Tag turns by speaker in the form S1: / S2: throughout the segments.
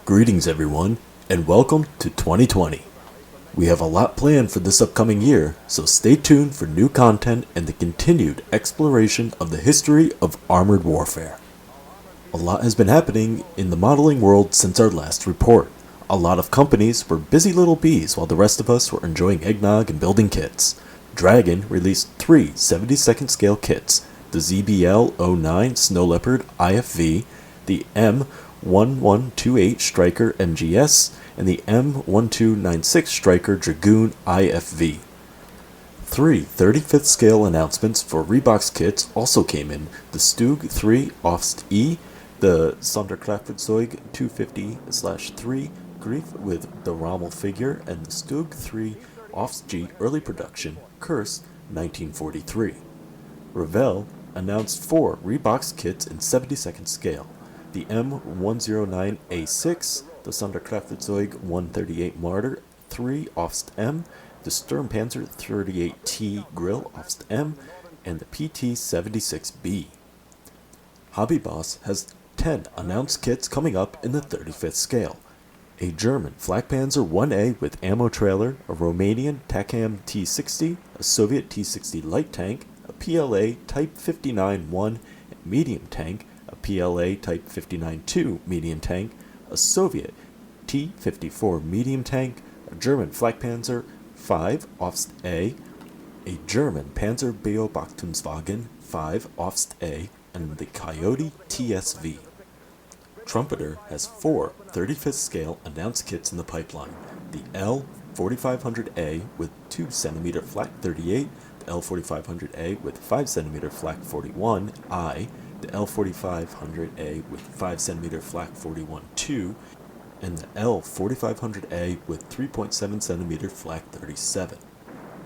S1: Greetings everyone, and welcome to 2020. We have a lot planned for this upcoming year, so stay tuned for new content and the continued exploration of the history of armored warfare. A lot has been happening in the modeling world since our last report. A lot of companies were busy little bees while the rest of us were enjoying eggnog and building kits. Dragon released 3 72nd scale kits, the ZBL-09 Snow Leopard IFV, the M1128 Striker MGS, and the M1296 Striker Dragoon IFV. 3 35th scale announcements for Reeboks kits also came in: the Stug 3 Ost E, the Sonderkraftzeug 250/3 Grief with the Rommel figure, and the Stug 3 Ost G early production Curse 1943. Revell announced 4 Reeboks kits in 72nd scale: the M109A6, the Sonderkraftzeug 138 Martyr 3 Ost M, the Sturmpanzer 38T Grill Ost M, and the PT-76B. Hobby Boss has 10 announced kits coming up in the 35th scale: a German Flak Panzer 1A with ammo trailer, a Romanian Takam T-60, a Soviet T-60 light tank, a PLA Type 59-1 medium tank, a PLA Type 59-2 medium tank, a Soviet T-54 medium tank, a German Flak Panzer 5 Ost A, a German Panzer Beobachtungswagen 5 Ost A, and the Coyote TSV. Trumpeter has 4 35th scale announced kits in the pipeline: the L4500A with 2cm flak 38, the L4500A with 5cm flak 41I, the L4500A with 5cm flak 41-2, and the L4500A with 3.7cm flak 37.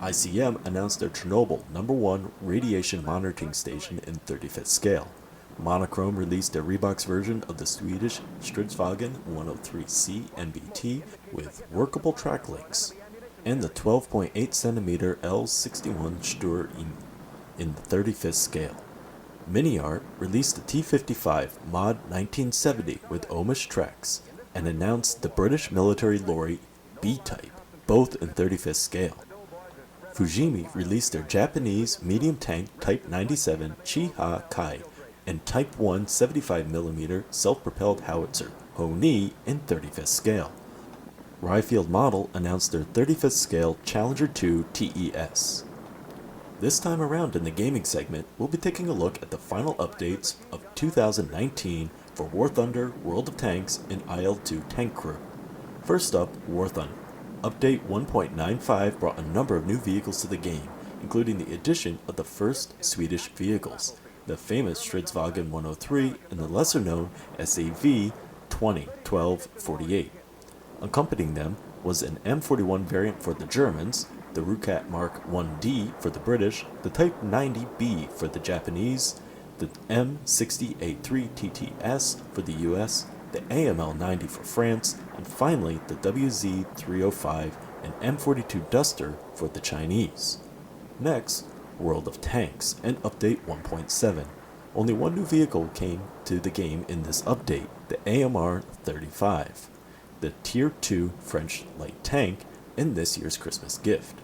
S1: ICM announced their Chernobyl No. 1 radiation monitoring station in 35th scale. Monochrome released a Reeboks version of the Swedish Stridsvagn 103C MBT with workable track links, and the 12.8cm L61 Stur in the 35th scale. Miniart released the T55 Mod 1970 with Omish tracks, and announced the British military lorry B-Type, both in 35th scale. Fujimi released their Japanese medium tank Type 97 Chi-Ha Kai and Type 1 75mm self-propelled howitzer Ho-Ni in 35th scale. Ryfield Model announced their 35th scale Challenger 2 TES. This time around in the gaming segment, we'll be taking a look at the final updates of 2019 for War Thunder, World of Tanks, and IL-2 Tank Crew. First up, War Thunder. Update 1.95 brought a number of new vehicles to the game, including the addition of the first Swedish vehicles, the famous Stridsvagn 103 and the lesser-known SAV 2012-48. Accompanying them was an M41 variant for the Germans, the Rukat Mark 1D for the British, the Type 90B for the Japanese, the M60A3 TTS for the US, the AML-90 for France, and finally the WZ305 and M42 Duster for the Chinese. Next, World of Tanks and Update 1.7. Only one new vehicle came to the game in this update, the AMR-35, the Tier 2 French light tank in this year's Christmas gift.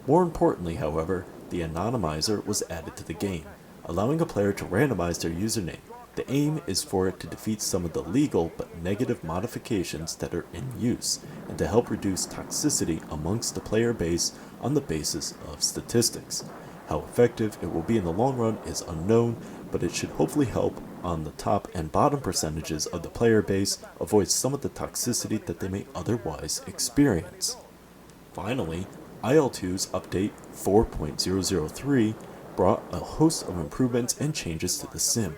S1: More importantly, however, the anonymizer was added to the game, allowing a player to randomize their username. The aim is for it to defeat some of the legal but negative modifications that are in use, and to help reduce toxicity amongst the player base on the basis of statistics. How effective it will be in the long run is unknown, but it should hopefully help on the top and bottom percentages of the player base avoid some of the toxicity that they may otherwise experience. Finally, IL-2's update 4.003 brought a host of improvements and changes to the sim.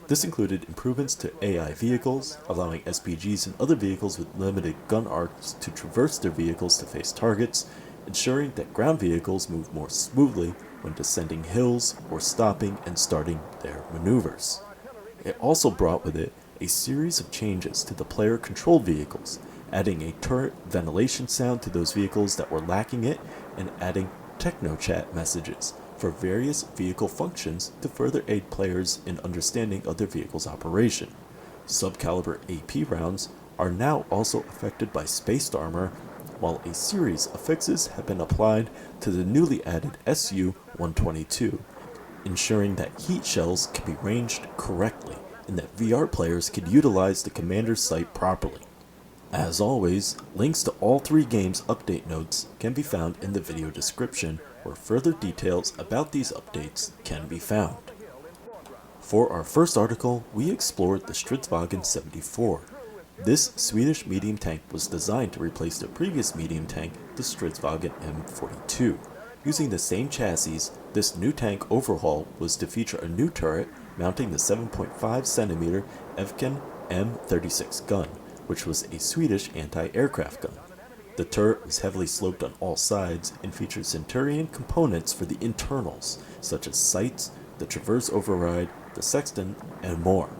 S1: This included improvements to AI vehicles, allowing SPGs and other vehicles with limited gun arcs to traverse their vehicles to face targets, ensuring that ground vehicles move more smoothly when descending hills or stopping and starting their maneuvers. It also brought with it a series of changes to the player-controlled vehicles, adding a turret ventilation sound to those vehicles that were lacking it, and adding techno-chat messages for various vehicle functions to further aid players in understanding of their vehicle's operation. Subcaliber AP rounds are now also affected by spaced armor, while a series of fixes have been applied to the newly added Su-122, ensuring that heat shells can be ranged correctly and that VR players can utilize the commander's sight properly. As always, links to all 3 games' update notes can be found in the video description, where further details about these updates can be found. For our first article, we explored the Stridsvagn 74. This Swedish medium tank was designed to replace the previous medium tank, the Stridsvagn M42. Using the same chassis, this new tank overhaul was to feature a new turret mounting the 7.5cm Evken M36 gun, which was a Swedish anti-aircraft gun. The turret was heavily sloped on all sides and featured Centurion components for the internals, such as sights, the traverse override, the sextant, and more.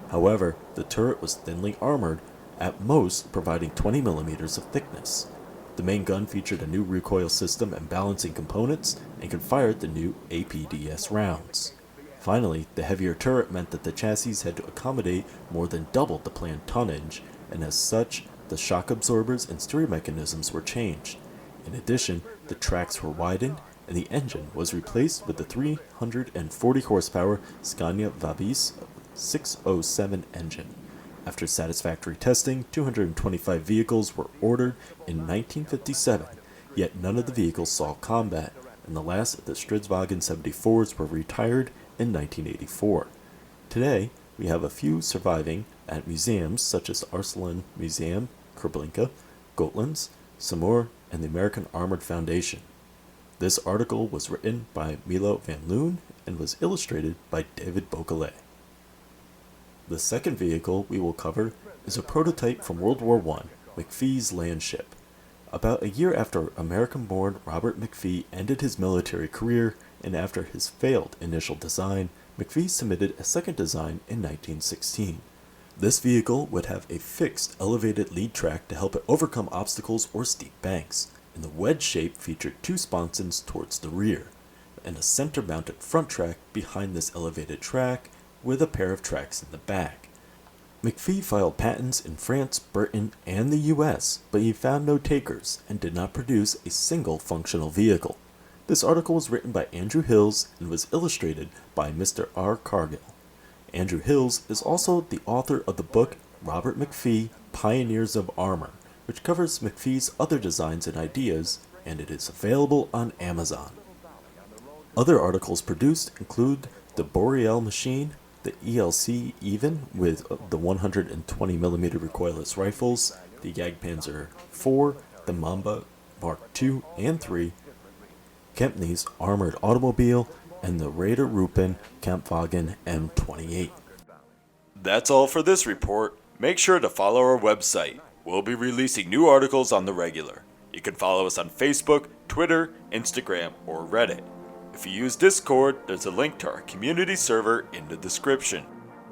S1: However, the turret was thinly armored, at most providing 20mm of thickness. The main gun featured a new recoil system and balancing components, and could fire the new APDS rounds. Finally, the heavier turret meant that the chassis had to accommodate more than double the planned tonnage, and as such, the shock absorbers and steering mechanisms were changed. In addition, the tracks were widened, and the engine was replaced with the 340 horsepower Scania Vabis 607 engine. After satisfactory testing, 225 vehicles were ordered in 1957, yet none of the vehicles saw combat, and the last of the Stridsvagn 74s were retired in 1984. Today, we have a few surviving at museums such as Arsenal Museum, Treblinka, Gotland's, Samur, and the American Armored Foundation. This article was written by Milo van Loon and was illustrated by David Beauclair. The second vehicle we will cover is a prototype from World War I, McPhee's land ship. About a year after American-born Robert McPhee ended his military career, and after his failed initial design, McPhee submitted a second design in 1916. This vehicle would have a fixed elevated lead track to help it overcome obstacles or steep banks, and the wedge shape featured 2 sponsons towards the rear, and a center-mounted front track behind this elevated track, with a pair of tracks in the back. McPhee filed patents in France, Britain, and the US, but he found no takers and did not produce a single functional vehicle. This article was written by Andrew Hills and was illustrated by Mr. R. Cargill. Andrew Hills is also the author of the book Robert McPhee, Pioneers of Armor, which covers McPhee's other designs and ideas, and it is available on Amazon. Other articles produced include the Boreal machine, the ELC Even with the 120mm recoilless rifles, the Jagdpanzer IV, the Mamba Mark II and III, Kempne's armored automobile, and the Raider Rupen Kampfwagen M28. That's all for this report. Make sure to follow our website. We'll be releasing new articles on the regular. You can follow us on Facebook, Twitter, Instagram, or Reddit. If you use Discord, there's a link to our community server in the description.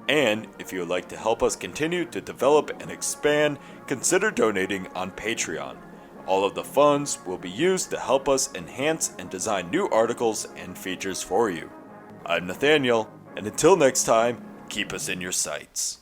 S1: And if you would like to help us continue to develop and expand, consider donating on Patreon. All of the funds will be used to help us enhance and design new articles and features for you. I'm Nathaniel, and until next time, keep us in your sights.